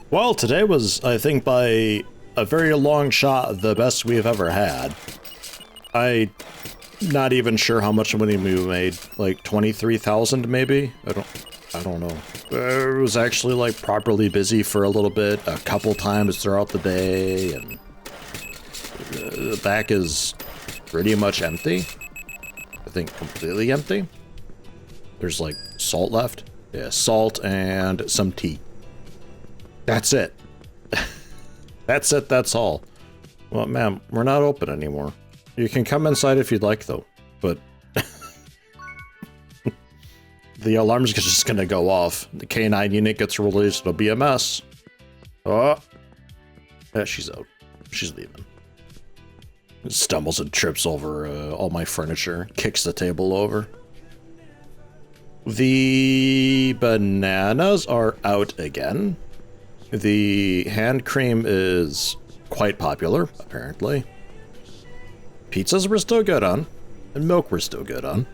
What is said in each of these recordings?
Well, today was, I think, by a very long shot, the best we've ever had. I not even sure how much money we made, like 23,000 maybe? I don't know. It was actually like properly busy for a little bit, a couple times throughout the day, and the back is pretty much empty. I think completely empty. There's like salt left. Yeah, salt and some tea. That's it. That's it, that's all. Well, ma'am, we're not open anymore. You can come inside if you'd like, though, but the alarm's just gonna go off. The K9 unit gets released, it'll be a mess. Oh, yeah, she's out. She's leaving. Stumbles and trips over all my furniture, kicks the table over. The bananas are out again. The hand cream is quite popular, apparently. Pizzas were still good on, and milk were still good on.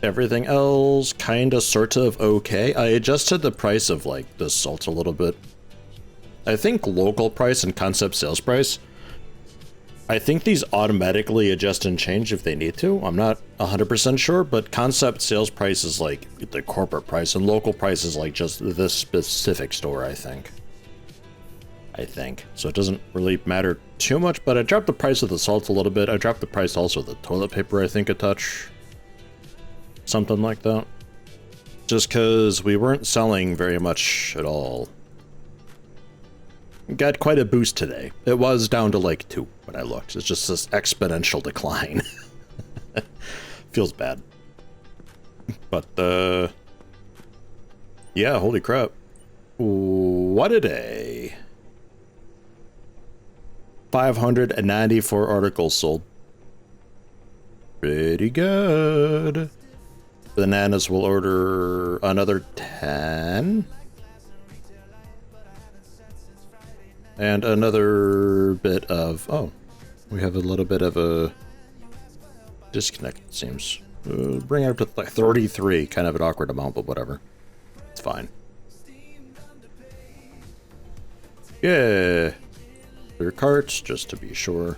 Everything else kinda sort of okay. I adjusted the price of like the salt a little bit. I think local price and concept sales price, I think these automatically adjust and change if they need to. I'm not 100% sure, but concept sales price is like the corporate price, and local price is like just this specific store, I think. So it doesn't really matter too much, but I dropped the price of the salt a little bit. I dropped the price also of the toilet paper, I think, a touch. Something like that. Just because we weren't selling very much at all. Got quite a boost today. It was down to like 2 when I looked. It's just this exponential decline. Feels bad. But, yeah, holy crap. What a day. 594 articles sold. Pretty good. Bananas will order another 10. And another bit of... Oh, we have a little bit of a disconnect, it seems. Bring it up to like 33, kind of an awkward amount, but whatever. It's fine. Yeah. Clear carts, just to be sure.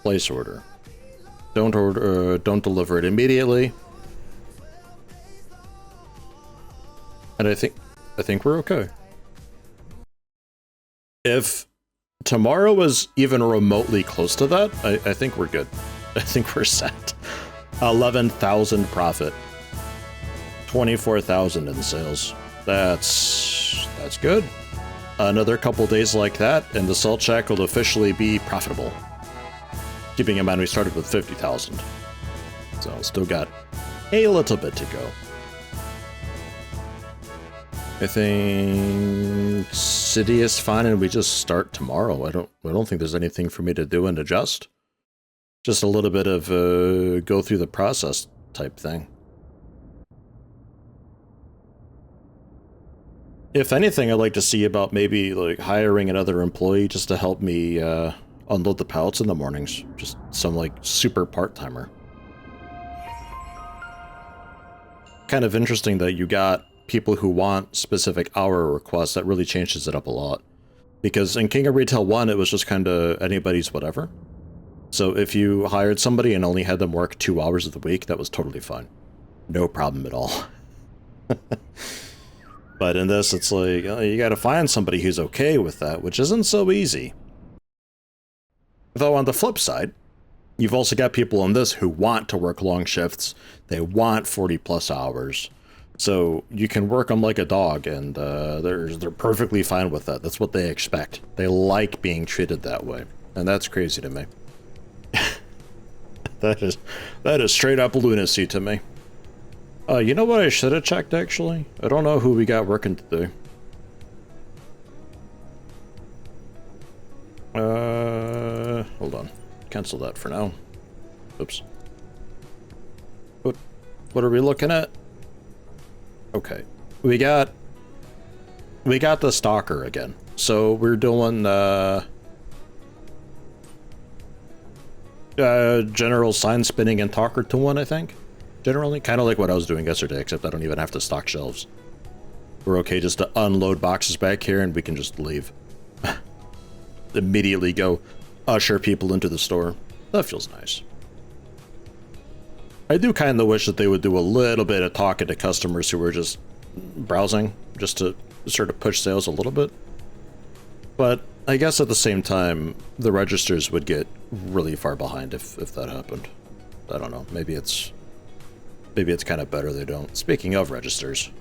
Place order. Don't don't deliver it immediately. And I think we're okay. If tomorrow was even remotely close to that, I think we're good. I think we're set. 11,000 profit. 24,000 in sales. That's good. Another couple days like that, and the salt shack will officially be profitable. Keeping in mind we started with 50,000. So still got a little bit to go. I think city is fine and we just start tomorrow. I don't think there's anything for me to do and adjust. Just a little bit of go through the process type thing. If anything, I'd like to see about maybe like hiring another employee just to help me unload the pallets in the mornings. Just some like super part-timer. Kind of interesting that you got people who want specific hour requests. That really changes it up a lot. Because in King of Retail 1, it was just kind of anybody's whatever. So if you hired somebody and only had them work 2 hours of the week, that was totally fine. No problem at all. But in this, it's like, you gotta find somebody who's okay with that, which isn't so easy. Though on the flip side, you've also got people in this who want to work long shifts. They want 40 plus hours. So you can work them like a dog, and they're perfectly fine with that. That's what they expect. They like being treated that way, and that's crazy to me. That is straight up lunacy to me. You know what I should have checked, actually? I don't know who we got working today. Hold on. Cancel that for now. Oops. What are we looking at? Okay. We got the stalker again. So we're doing, general sign spinning and talker to one, I think. Generally, kind of like what I was doing yesterday, except I don't even have to stock shelves. we're okay just to unload boxes back here and we can just leave. Immediately go usher people into the store. That feels nice. I do kind of wish that they would do a little bit of talking to customers who were just browsing, just to sort of push sales a little bit. But I guess at the same time, the registers would get really far behind if that happened. I don't know. Maybe it's kind of better they don't. Speaking of registers.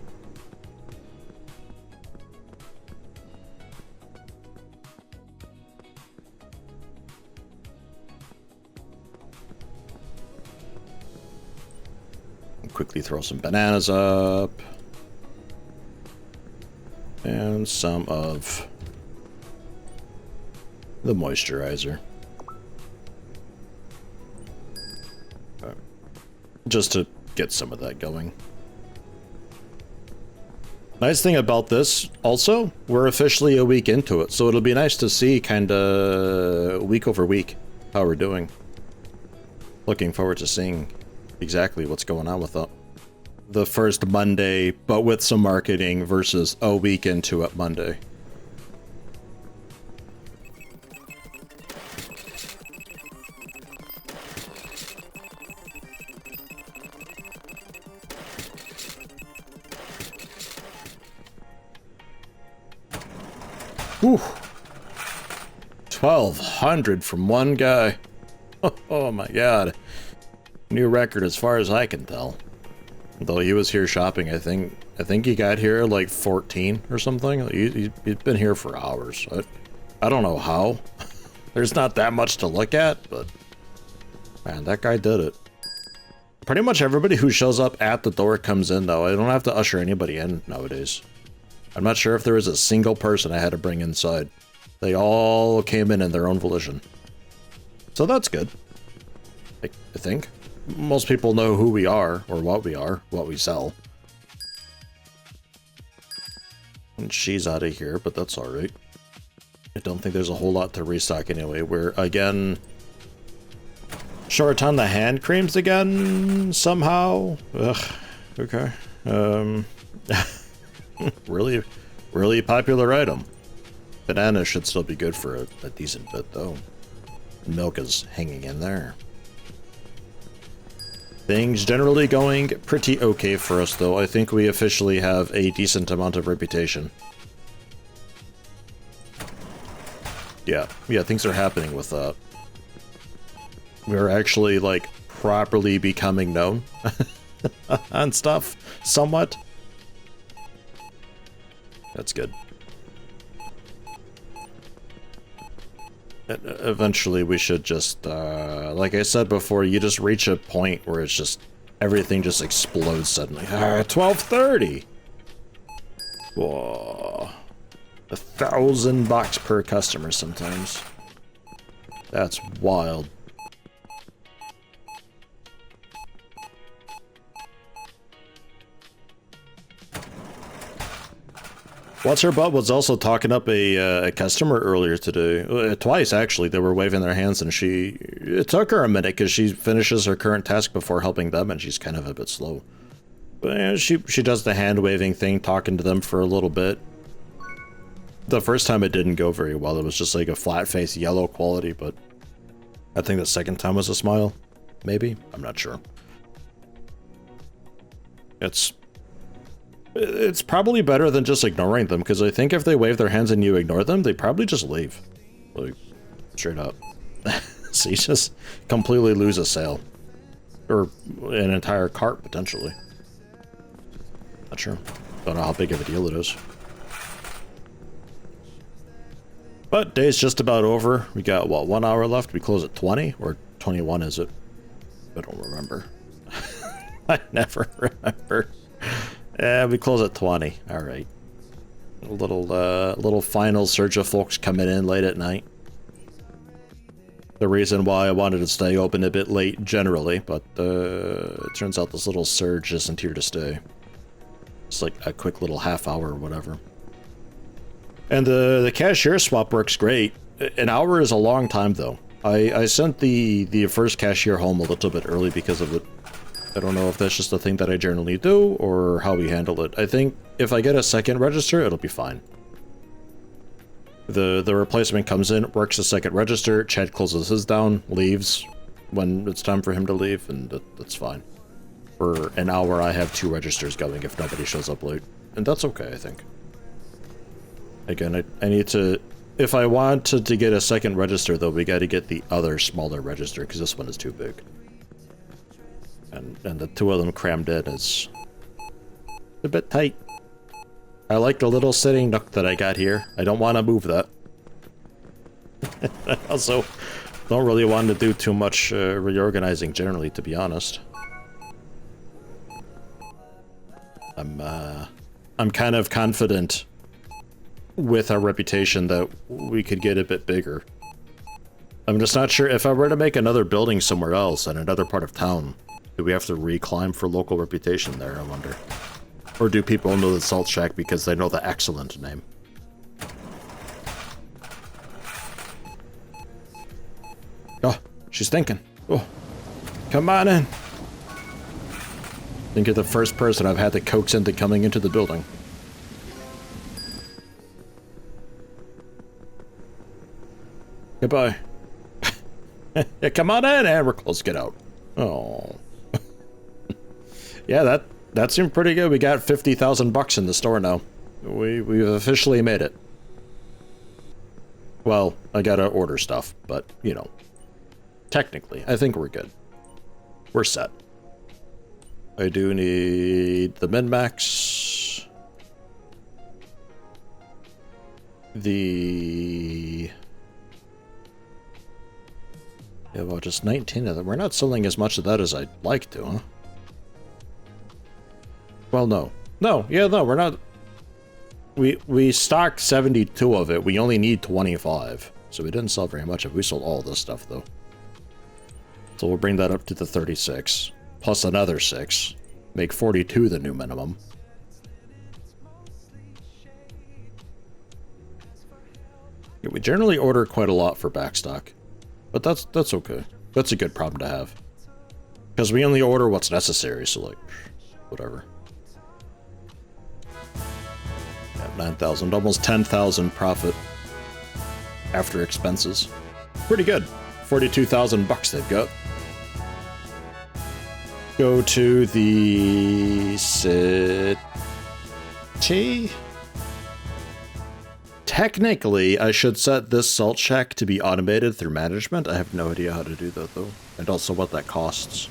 Quickly throw some bananas up. And some of the moisturizer. Just to get some of that going. Nice thing about this, also, we're officially a week into it, so it'll be nice to see kinda week over week how we're doing. Looking forward to seeing exactly what's going on with that. The first Monday, but with some marketing versus a week into it Monday. Whew. 1,200 from one guy. Oh my god. New record as far as I can tell. Though he was here shopping, I think he got here like 14 or something. He's been here for hours. I don't know how. There's not that much to look at, but man, that guy did it. Pretty much everybody who shows up at the door comes in, though. I don't have to usher anybody in nowadays. I'm not sure if there was a single person I had to bring inside. They all came in their own volition. So that's good. I think. Most people know who we are, or what we sell. And she's out of here, but that's alright. I don't think there's a whole lot to restock anyway. We're, again, short on the hand creams again, somehow. Ugh, okay. Really popular item. Banana should still be good for a decent bit, though. Milk is hanging in there. Things generally going pretty okay for us, though. I think we officially have a decent amount of reputation. Yeah, things are happening with that. We're actually, like, properly becoming known on stuff, somewhat. That's good. Eventually we should just, like I said before, you just reach a point where it's just, everything just explodes suddenly. 1230! Whoa. $1,000 per customer sometimes. That's wild. What's Her Butt was also talking up a customer earlier today. Twice, actually. They were waving their hands, and it took her a minute because she finishes her current task before helping them, and she's kind of a bit slow. But yeah, she does the hand-waving thing, talking to them for a little bit. The first time it didn't go very well. It was just like a flat-face yellow quality, but I think the second time was a smile. Maybe? I'm not sure. It's probably better than just ignoring them, because I think if they wave their hands and you ignore them, they probably just leave. Like, straight up. So you just completely lose a sale. Or an entire cart, potentially. Not sure. Don't know how big of a deal it is. But day's just about over. We got, what, 1 hour left? We close at 20? Or 21 is it? I don't remember. I never remember. We close at 20. All right. A little final surge of folks coming in late at night. The reason why I wanted to stay open a bit late generally, but it turns out this little surge isn't here to stay. It's like a quick little half hour or whatever. And the cashier swap works great. An hour is a long time though. I sent the first cashier home a little bit early because of it I don't know if that's just a thing that I generally do or how we handle it. I think if I get a second register, it'll be fine. The replacement comes in, works the second register, Chad closes his down, leaves when it's time for him to leave, and that's fine. For an hour, I have 2 registers going if nobody shows up late. And that's okay, I think. Again, I need to... If I wanted to get a second register, though, we gotta get the other smaller register, because this one is too big. And the 2 of them crammed in is a bit tight. I like the little sitting nook that I got here. I don't want to move that. I also don't really want to do too much reorganizing generally, to be honest. I'm kind of confident with our reputation that we could get a bit bigger. I'm just not sure if I were to make another building somewhere else in another part of town, do we have to reclimb for local reputation there, I wonder? Or do people know the Salt Shack because they know the excellent name? Oh, she's thinking. Oh, come on in. I think you're the first person I've had to coax into coming into the building. Goodbye. Yeah, come on in, and we're close. Get out. Oh. Yeah, that seemed pretty good. We got 50,000 bucks in the store now. We've officially made it. Well, I gotta order stuff, but, you know, technically, I think we're good. We're set. I do need the min-max. Yeah, well, just 19 of them. We're not selling as much of that as I'd like to, huh? Well, no. No, we're not. We stocked 72 of it. We only need 25. So we didn't sell very much of it. We sold all this stuff, though. So we'll bring that up to the 36. Plus another 6. Make 42 the new minimum. Yeah, we generally order quite a lot for backstock. But that's okay. That's a good problem to have. Because we only order what's necessary, so like, whatever. 9,000, almost 10,000 profit after expenses. Pretty good. 42,000 bucks they've got. Go to the city. Technically, I should set this salt shack to be automated through management. I have no idea how to do that, though. And also what that costs.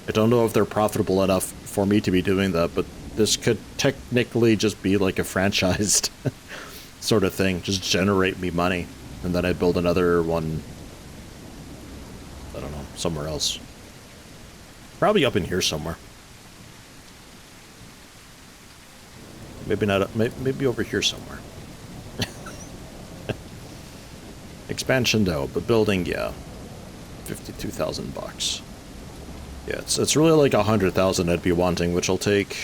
I don't know if they're profitable enough for me to be doing that, but this could technically just be like a franchised sort of thing. Just generate me money. And then I build another one, I don't know, somewhere else. Probably up in here somewhere. Maybe not, maybe over here somewhere. Expansion though, but building, yeah. 52,000 bucks. Yeah, it's really like 100,000 I'd be wanting, which will take...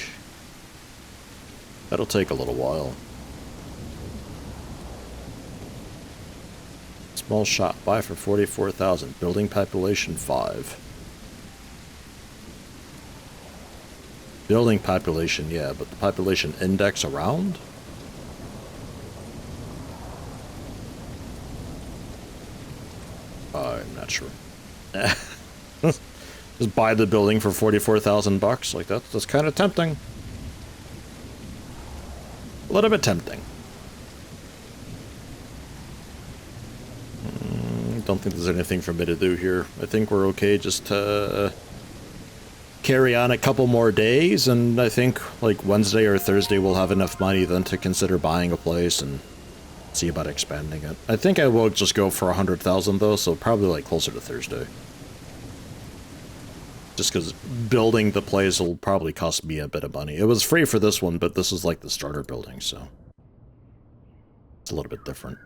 That'll take a little while. Small shop, buy for 44,000. Building population 5. Building population, yeah, but the population index around? I'm not sure. Just buy the building for 44,000 bucks. Like that's kind of tempting. A little bit tempting. Don't think there's anything for me to do here. I think we're okay just to carry on a couple more days, and I think like Wednesday or Thursday we'll have enough money then to consider buying a place and see about expanding it. I think I will just go for 100,000 though, so probably like closer to Thursday. Just because building the place will probably cost me a bit of money. It was free for this one, but this is like the starter building, so it's a little bit different.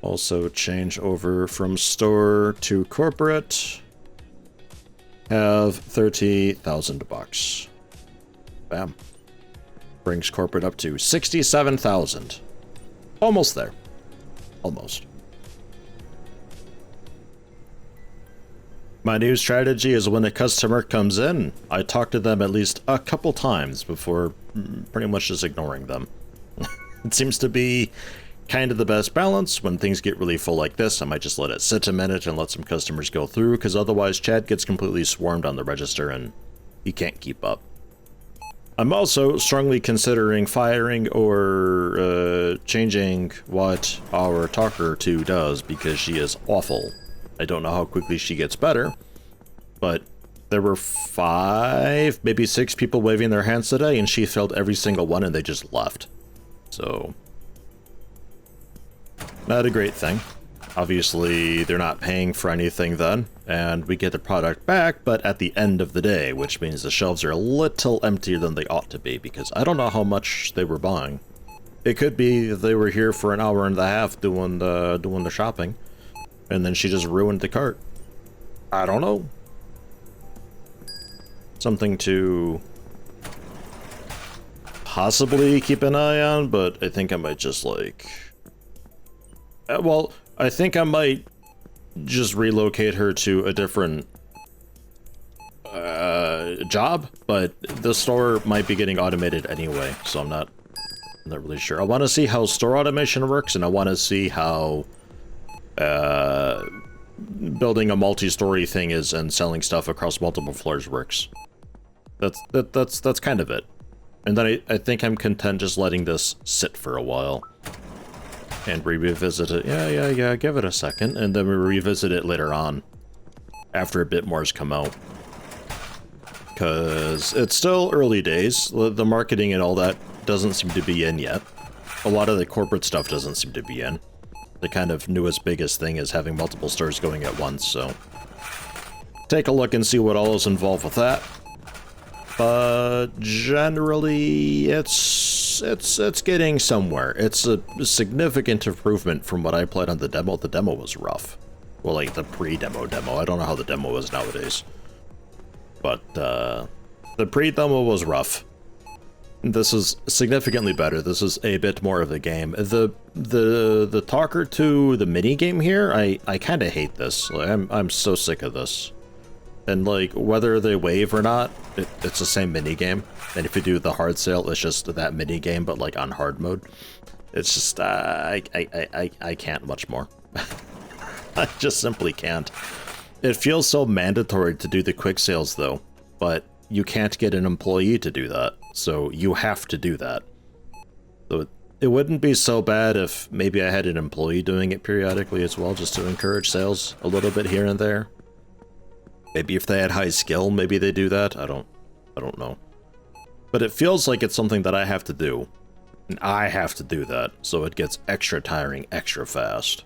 Also change over from store to corporate. Have 30,000 bucks. Bam. Brings corporate up to 67,000. Almost there. Almost. My new strategy is when a customer comes in, I talk to them at least a couple times before pretty much just ignoring them. It seems to be kind of the best balance. When things get really full like this, I might just let it sit a minute and let some customers go through, because otherwise Chad gets completely swarmed on the register and he can't keep up. I'm also strongly considering firing or changing what our talker 2 does, because she is awful. I don't know how quickly she gets better, but there were 5, maybe 6 people waving their hands today, and she failed every single one and they just left. So, not a great thing. Obviously, they're not paying for anything then, and we get the product back, but at the end of the day, which means the shelves are a little emptier than they ought to be, because I don't know how much they were buying. It could be they were here for an hour and a half doing the shopping, and then she just ruined the cart. I don't know. Something to possibly keep an eye on, but I think I might just like... well, I think I might just relocate her to a different job, but the store might be getting automated anyway, so I'm not really sure. I want to see how store automation works, and I want to see how building a multi-story thing is and selling stuff across multiple floors works. That's kind of it. And then I think I'm content just letting this sit for a while. And revisit it. Yeah, give it a second. And then we revisit it later on. After a bit more's come out. Because it's still early days. The marketing and all that doesn't seem to be in yet. A lot of the corporate stuff doesn't seem to be in. The kind of newest, biggest thing is having multiple stores going at once, so... take a look and see what all is involved with that. But generally, it's getting somewhere. It's a significant improvement from what I played on the demo. The demo was rough. Well, like the pre-demo demo. I don't know how the demo is nowadays. But the pre-demo was rough. This is significantly better. This is a bit more of a game. The talker to the mini game here, I kind of hate this. Like, I'm so sick of this. And like whether they wave or not, it's the same mini game. And if you do the hard sale, it's just that mini game, but like on hard mode. It's just I can't much more. I just simply can't. It feels so mandatory to do the quick sales though, but you can't get an employee to do that, so you have to do that. So it wouldn't be so bad if maybe I had an employee doing it periodically as well, just to encourage sales a little bit here and there. Maybe if they had high skill, maybe they do that. I don't know. But it feels like it's something that I have to do. And I have to do that, so it gets extra tiring, extra fast.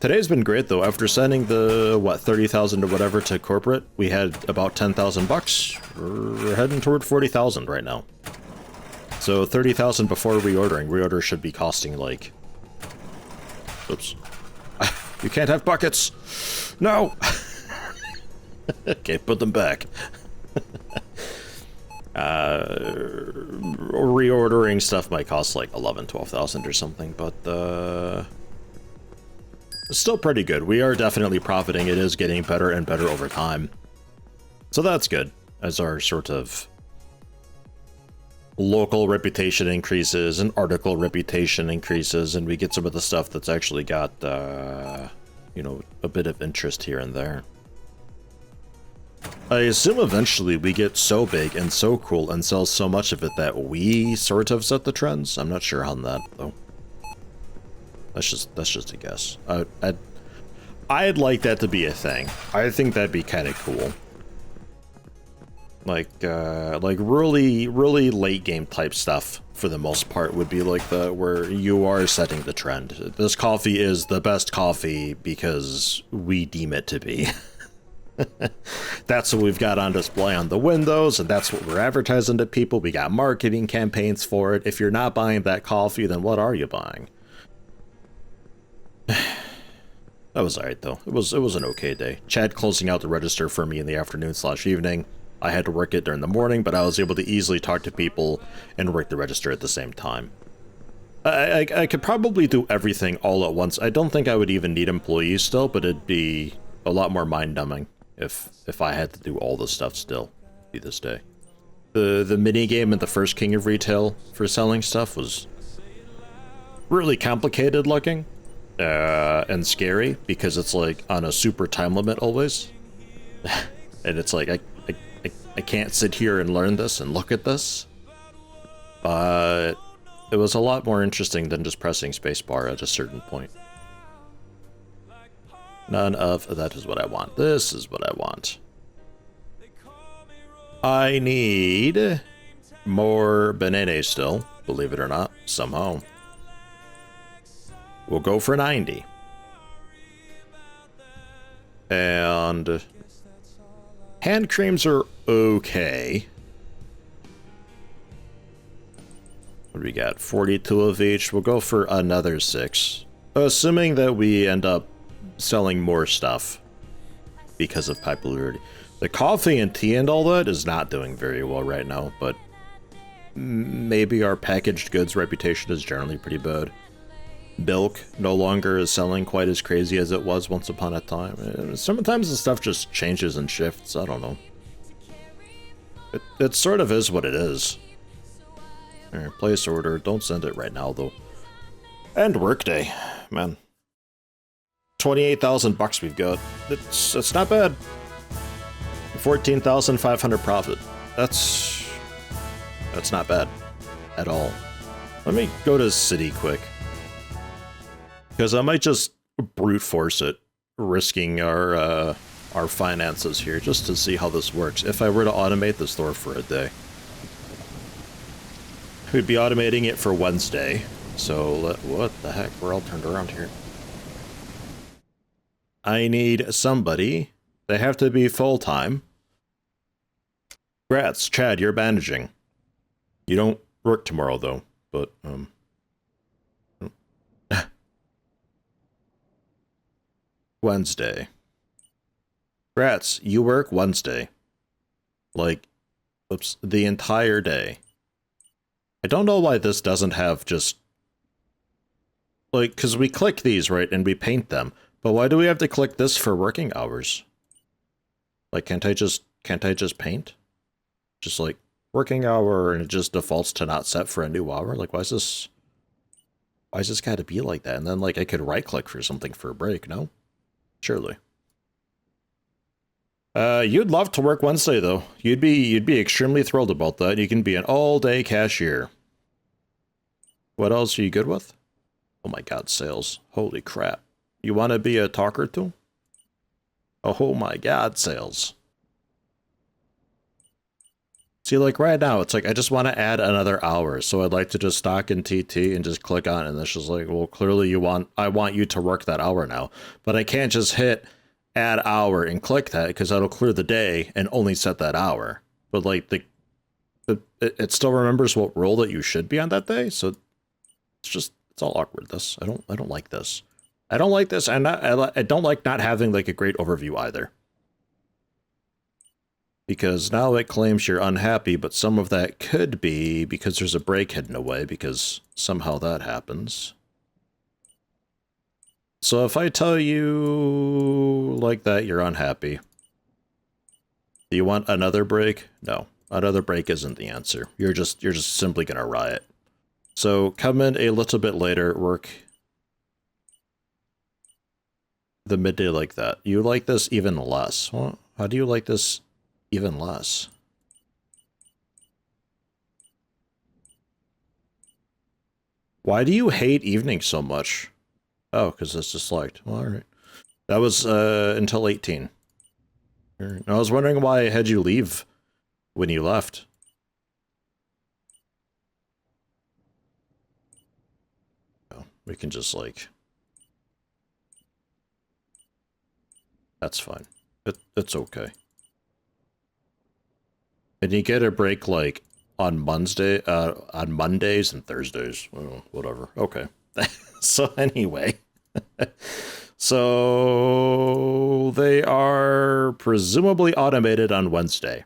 Today's been great though. After sending the, what, 30,000 or whatever to corporate, we had about 10,000 bucks. We're heading toward 40,000 right now. So 30,000 before reordering. Reorder should be costing like... oops. You can't have buckets! No! Okay, put them back. Reordering stuff might cost like 11, 12,000 or something, but it's still pretty good. We are definitely profiting. It is getting better and better over time. So that's good, as our sort of local reputation increases and article reputation increases, and we get some of the stuff that's actually got, you know, a bit of interest here and there. I assume eventually we get so big and so cool and sell so much of it that we sort of set the trends. I'm not sure on that though. That's just a guess. I'd like that to be a thing. I think that'd be kind of cool. Like really late game type stuff for the most part would be like where you are setting the trend. This coffee is the best coffee because we deem it to be. That's what we've got on display on the windows, and that's what we're advertising to people. We got marketing campaigns for it. If you're not buying that coffee, then what are you buying? That was alright though. It was an okay day. Chad closing out the register for me in the afternoon/evening. I had to work it during the morning, but I was able to easily talk to people and work the register at the same time. I could probably do everything all at once. I don't think I would even need employees still, but it'd be a lot more mind-numbing if I had to do all this stuff still to this day. The mini game in the first King of Retail for selling stuff was really complicated looking and scary because it's like on a super time limit always. And it's like I can't sit here and learn this and look at this. But it was a lot more interesting than just pressing spacebar at a certain point. None of that is what I want. This is what I want. I need more bananas still, believe it or not, somehow. We'll go for 90. And hand creams are okay. What do we got? 42 of each. We'll go for another 6. Assuming that we end up selling more stuff because of popularity. The coffee and tea and all that is not doing very well right now, but maybe our packaged goods reputation is generally pretty bad. Milk no longer is selling quite as crazy as it was once upon a time. Sometimes the stuff just changes and shifts, I don't know. It sort of is what it is. Right, place order, don't send it right now though. And workday, man. 28,000 bucks we've got. It's not bad. 14,500 profit. That's not bad at all. Let me go to city quick, because I might just brute force it, risking our finances here just to see how this works. If I were to automate the store for a day, we'd be automating it for Wednesday. So what the heck? We're all turned around here. I need somebody. They have to be full-time. Grats, Chad, you're managing. You don't work tomorrow, though, but, Wednesday. Grats, you work Wednesday. Like, oops, the entire day. I don't know why this doesn't have just... Like, because we click these, right, and we paint them. But why do we have to click this for working hours? Like, can't I just paint? Just like working hour, and it just defaults to not set for a new hour? Like, why is this gotta be like that? And then like I could right click for something for a break, no? Surely. You'd love to work Wednesday though. You'd be extremely thrilled about that. You can be an all-day cashier. What else are you good with? Oh my god, sales. Holy crap. You want to be a talker too? Oh my god, sales. See, like right now, it's like I just want to add another hour, so I'd like to just stock in TT and just click on it, and it's just like, well, clearly I want you to work that hour now, but I can't just hit add hour and click that because that'll clear the day and only set that hour. But like it still remembers what role that you should be on that day, so it's all awkward. I don't like this. I don't like this, and I don't like not having like a great overview either. Because now it claims you're unhappy, but some of that could be because there's a break hidden away, because somehow that happens. So if I tell you like that, you're unhappy. Do you want another break? No, another break isn't the answer. You're just simply gonna riot. So come in a little bit later, work the midday like that. You like this even less. Well, how do you like this even less? Why do you hate evening so much? Oh, because it's disliked. Well, alright. That was until 18. I was wondering why I had you leave when you left. Oh, we can just like... That's fine. It's okay. And you get a break like on Mondays and Thursdays. Well, whatever. Okay. So anyway. So they are presumably automated on Wednesday.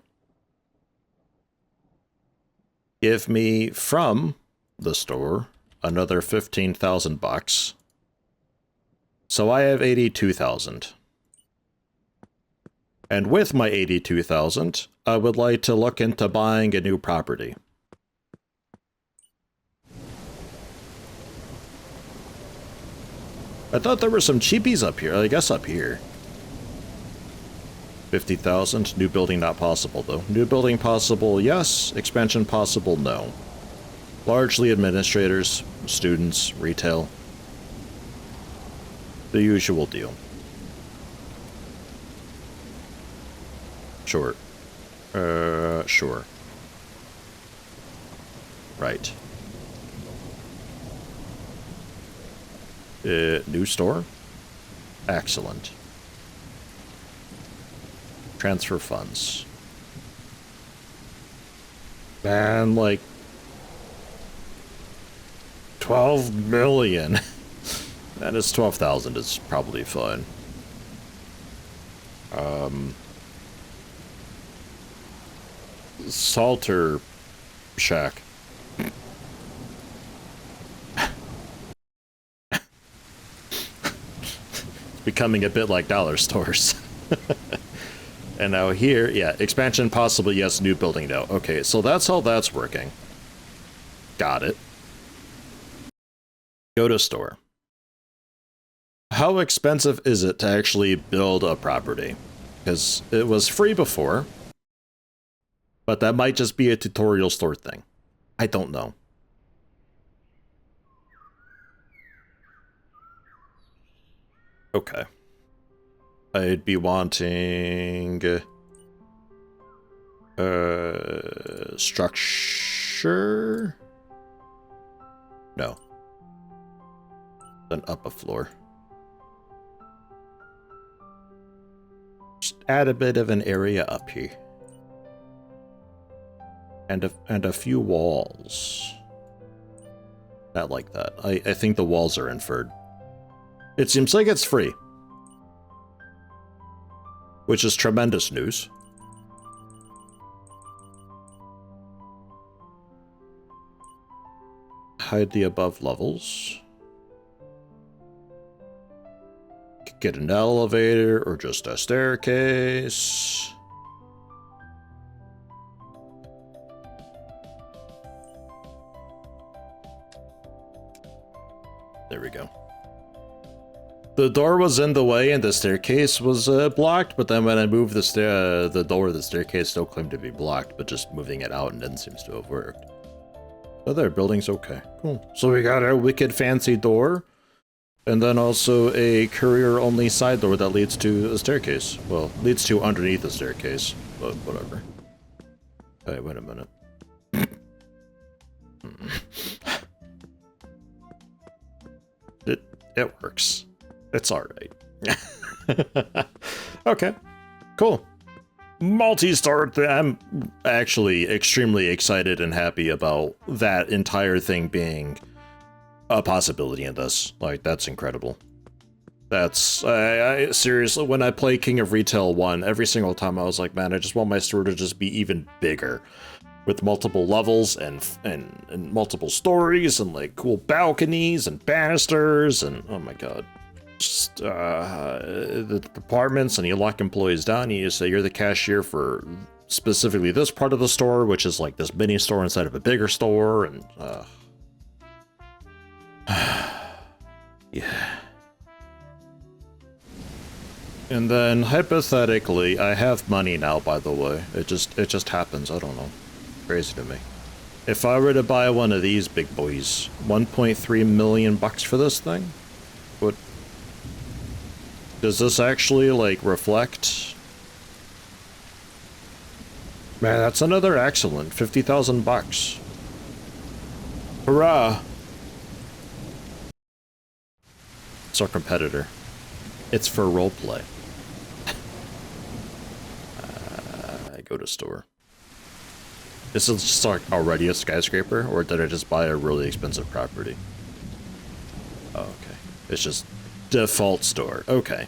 Give me from the store another 15,000 bucks. So I have 82,000. And with my 82,000, I would like to look into buying a new property. I thought there were some cheapies up here. I guess up here. 50,000. New building not possible, though. New building possible, yes. Expansion possible, no. Largely administrators, students, retail. The usual deal. Sure. Sure. Right. New store? Excellent. Transfer funds. Man, like 12 million. And it's 12,000 is probably fine. Salter shack. Becoming a bit like dollar stores. And now here, yeah, expansion possibly, yes, new building no. Okay, so that's how that's working. Got it. Go to store. How expensive is it to actually build a property? Because it was free before, but that might just be a tutorial store thing. I don't know. Okay. I'd be wanting structure? No. Then up a floor. Just add a bit of an area up here. And a few walls. Not like that. I think the walls are inferred. It seems like it's free. Which is tremendous news. Hide the above levels. Get an elevator or just a staircase. There we go. The door was in the way and the staircase was blocked, but then when I moved the door, the staircase still claimed to be blocked, but just moving it out and then seems to have worked. Other building's okay. Cool. So we got our wicked fancy door, and then also a courier-only side door that leads to a staircase. Well, leads to underneath the staircase, but whatever. Hey, wait a minute. It works. It's alright. Okay, cool. Multi-star I'm actually extremely excited and happy about that entire thing being a possibility in this. Like, that's incredible. That's, I seriously, when I play King of Retail 1, every single time I was like, man, I just want my store to just be even bigger. With multiple levels and multiple stories and like cool balconies and banisters and oh my god. Just the departments, and you lock employees down, you say you're the cashier for specifically this part of the store, which is like this mini store inside of a bigger store, and yeah. And then hypothetically, I have money now, by the way. It just happens, I don't know. Crazy to me. If I were to buy one of these big boys, 1.3 million bucks for this thing? What? Does this actually, like, reflect? Man, that's another excellent 50,000 bucks. Hurrah! It's our competitor. It's for roleplay. I go to store. Is it just like already a skyscraper, or did I just buy a really expensive property? Oh, okay. It's just default store. Okay.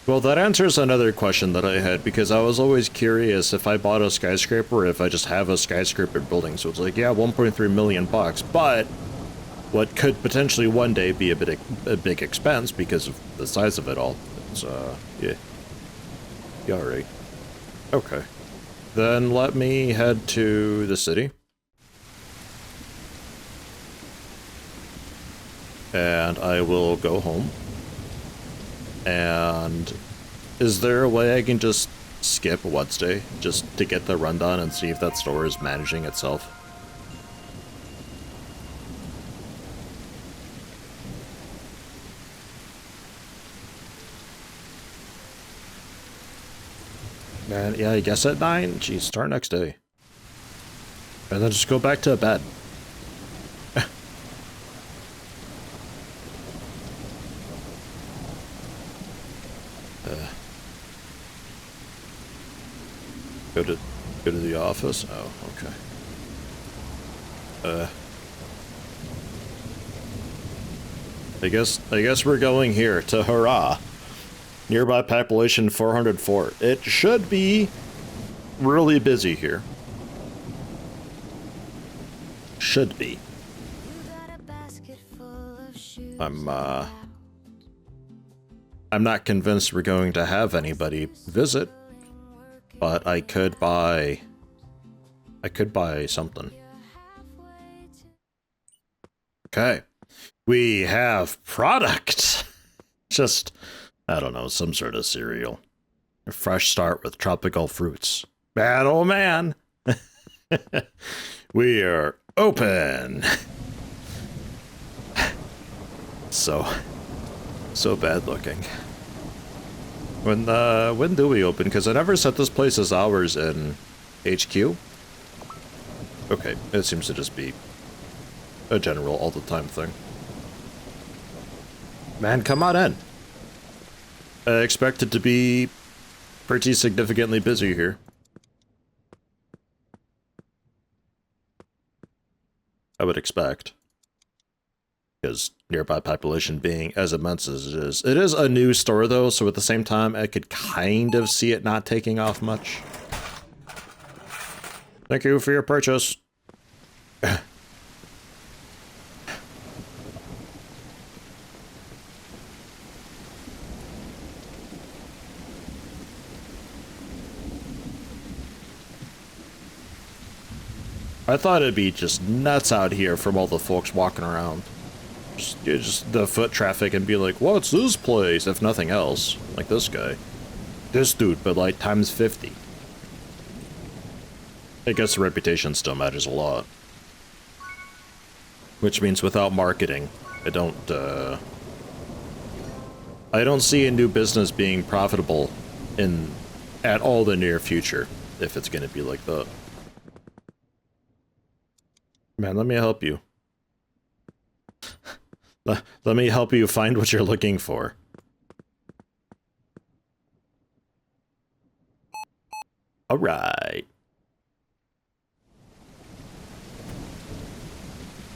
Well, that answers another question that I had, because I was always curious if I bought a skyscraper, or if I just have a skyscraper building. So it's like, yeah, 1.3 million bucks, but what could potentially one day be a big expense because of the size of it all. It's, yeah. Yeah, alright. Okay. Then let me head to the city. And I will go home. And is there a way I can just skip Wednesday just to get the rundown and see if that store is managing itself? Man, yeah, I guess at 9? Jeez, start next day. And then just go back to bed. Go to the office? Oh, okay. I guess we're going here to Hurrah. Nearby population 404. It should be really busy here. Should be. I'm not convinced we're going to have anybody visit, but I could buy something. Okay. We have product. Just, I don't know, some sort of cereal. A fresh start with tropical fruits. Man, oh man. We are open. So bad looking. When do we open? Because I never set this place as hours in HQ. Okay, it seems to just be a general all the time thing. Man, come on in. I expect it to be pretty significantly busy here. I would expect. Because nearby population being as immense as it is. It is a new store though, so at the same time I could kind of see it not taking off much. Thank you for your purchase. I thought it'd be just nuts out here from all the folks walking around. Just the foot traffic and be like, what's this place? If nothing else. Like this guy. This dude, but like times 50. I guess the reputation still matters a lot. Which means without marketing, I don't see a new business being profitable at all the near future, if it's gonna be like that. Man, let me help you. Let me help you find what you're looking for. Alright.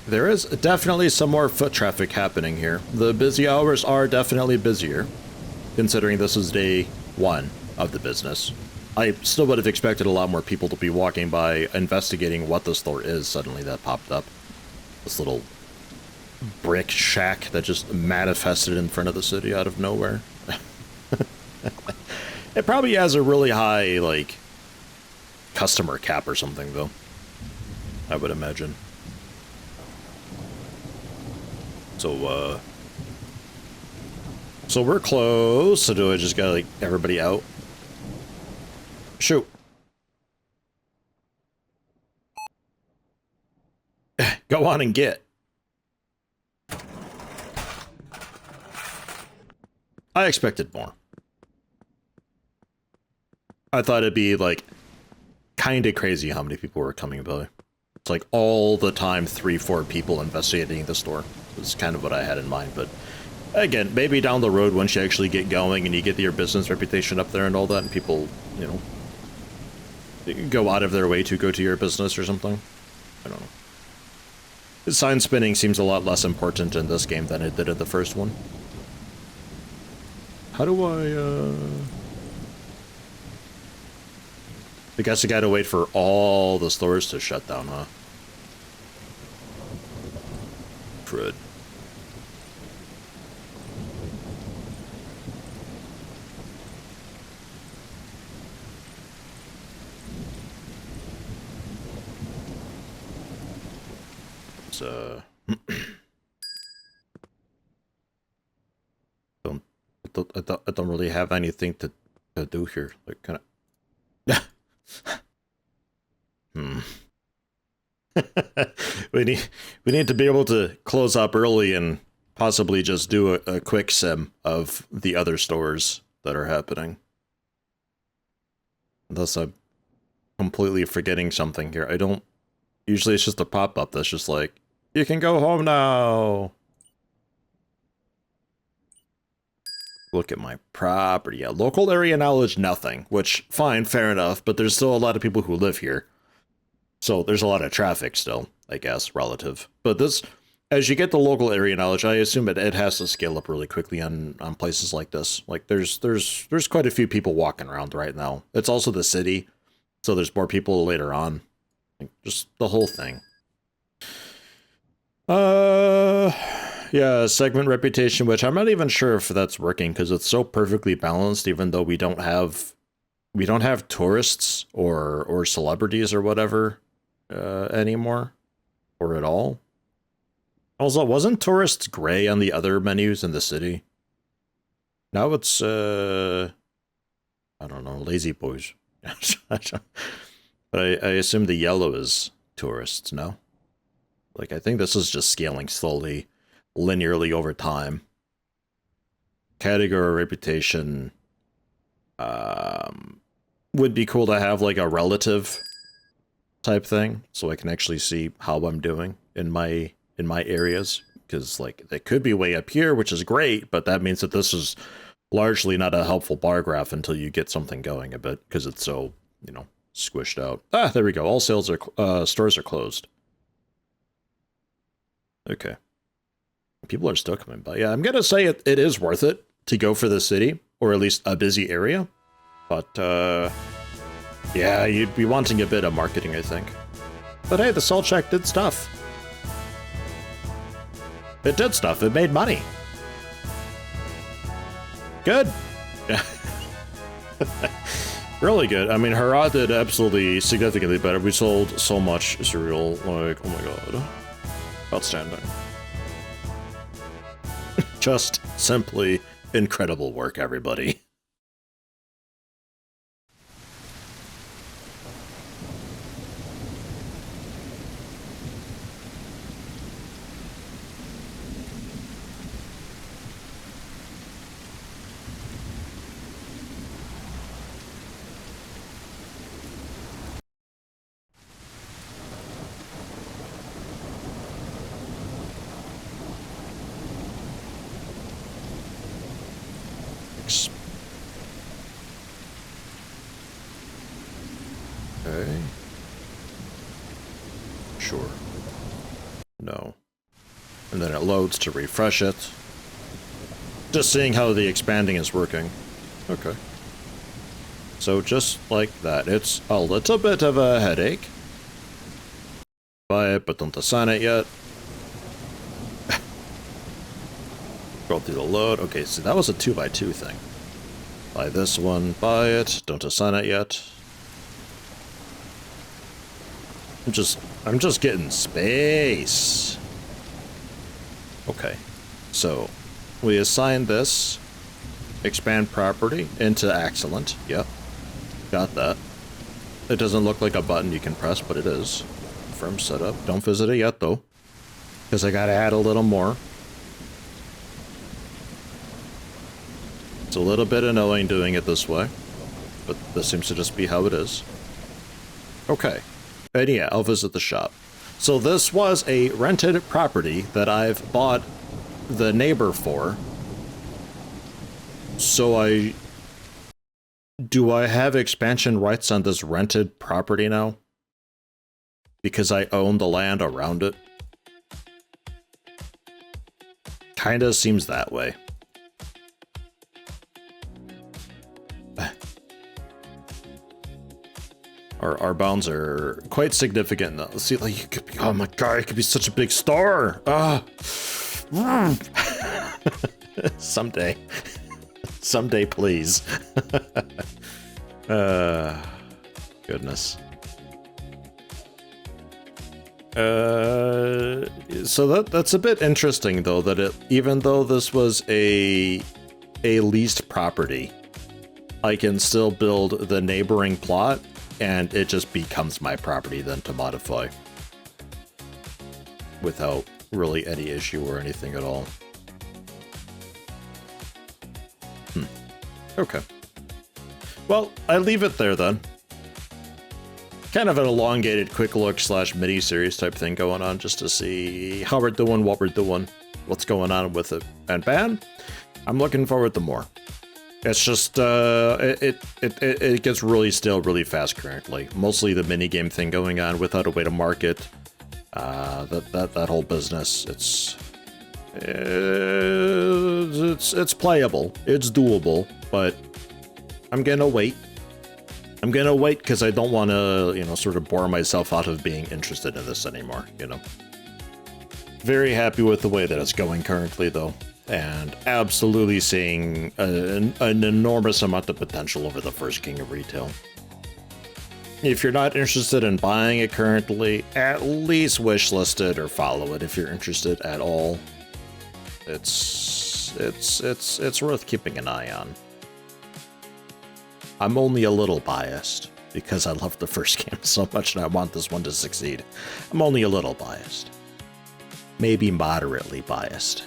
There is definitely some more foot traffic happening here. The busy hours are definitely busier, considering this is day 1 of the business. I still would have expected a lot more people to be walking by, investigating what the store is suddenly that popped up. This little brick shack that just manifested in front of the city out of nowhere. It probably has a really high, like, customer cap or something, though. I would imagine. So we're close, so do I just gotta, like, everybody out? Shoot. Go on and get. I expected more. I thought it'd be, like, kind of crazy how many people were coming by. It's like all the time 3-4 people investigating the store. That's kind of what I had in mind, but again, maybe down the road once you actually get going and you get your business reputation up there and all that, and people, you know, go out of their way to go to your business or something. I don't know. Sign spinning seems a lot less important in this game than it did in the first one. How do I guess I gotta wait for all the stores to shut down, huh? Crud. Because, I don't really have anything to do here. Like, kind of... we need to be able to close up early and possibly just do a quick sim of the other stores that are happening. Unless I'm completely forgetting something here. I don't... Usually it's just a pop-up that's just like, you can go home now! Look at my property. Yeah, local area knowledge, nothing. Which, fine, fair enough, but there's still a lot of people who live here. So there's a lot of traffic still, I guess, relative. But this, as you get the local area knowledge, I assume it has to scale up really quickly on places like this. Like, there's quite a few people walking around right now. It's also the city, so there's more people later on. Like, just the whole thing. Yeah, segment reputation, which I'm not even sure if that's working, because it's so perfectly balanced, even though we don't have tourists or celebrities or whatever anymore, or at all. Also, wasn't tourists gray on the other menus in the city? Now it's I don't know, lazy boys. But I assume the yellow is tourists, no? Like, I think this is just scaling slowly, linearly over time. Category reputation would be cool to have like a relative type thing, so I can actually see how I'm doing in my areas, because like they could be way up here, which is great, but that means that this is largely not a helpful bar graph until you get something going a bit, because it's so, you know, squished out. Ah, there we go. All sales are stores are closed. Okay. People are still coming by. Yeah, I'm gonna say it is worth it to go for the city, or at least a busy area. But, yeah, you'd be wanting a bit of marketing, I think. But hey, the salt check did stuff. It did stuff. It made money. Good. Really good. I mean, Hurrah did absolutely significantly better. We sold so much cereal. Like, oh my god. Outstanding. Just simply incredible work, everybody. Okay. Sure. No. And then it loads to refresh it. Just seeing how the expanding is working. Okay. So just like that. It's a little bit of a headache. Buy it, but don't assign it yet. Go through the load. Okay, so that was a 2x2 thing. Buy this one, buy it, don't assign it yet. I'm just getting space. Okay, so we assign this expand property into excellent. Yep, got that. It doesn't look like a button you can press, but it is. Confirm setup. Don't visit it yet though, because I gotta add a little more. It's a little bit annoying doing it this way, but this seems to just be how it is. Okay. And yeah, I'll visit the shop. So this was a rented property that I've bought the neighbor for. So do I have expansion rights on this rented property now? Because I own the land around it? Kinda seems that way. Our bounds are quite significant. Let's see, like, it could be, oh my god, it could be such a big star. Ah, someday, someday, please. Goodness. So that's a bit interesting though, that even though this was a leased property, I can still build the neighboring plot, and it just becomes my property then to modify without really any issue or anything at all. Okay. Well, I leave it there then. Kind of an elongated quick look / mini-series type thing going on, just to see how we're doing, what we're doing, what's going on with it. And bad, I'm looking forward to more. It's just, it gets really stale really fast currently. Mostly the minigame thing going on without a way to market. That whole business, it's playable, it's doable, but I'm gonna wait. I'm gonna wait because I don't want to, you know, sort of bore myself out of being interested in this anymore, you know. Very happy with the way that it's going currently, though, and absolutely seeing an enormous amount of potential over the first king of retail. If you're not interested in buying it currently, at least wishlist it or follow it if you're interested at all. It's worth keeping an eye on. I'm only a little biased because I love the first game so much and I want this one to succeed. I'm only a little biased. Maybe moderately biased.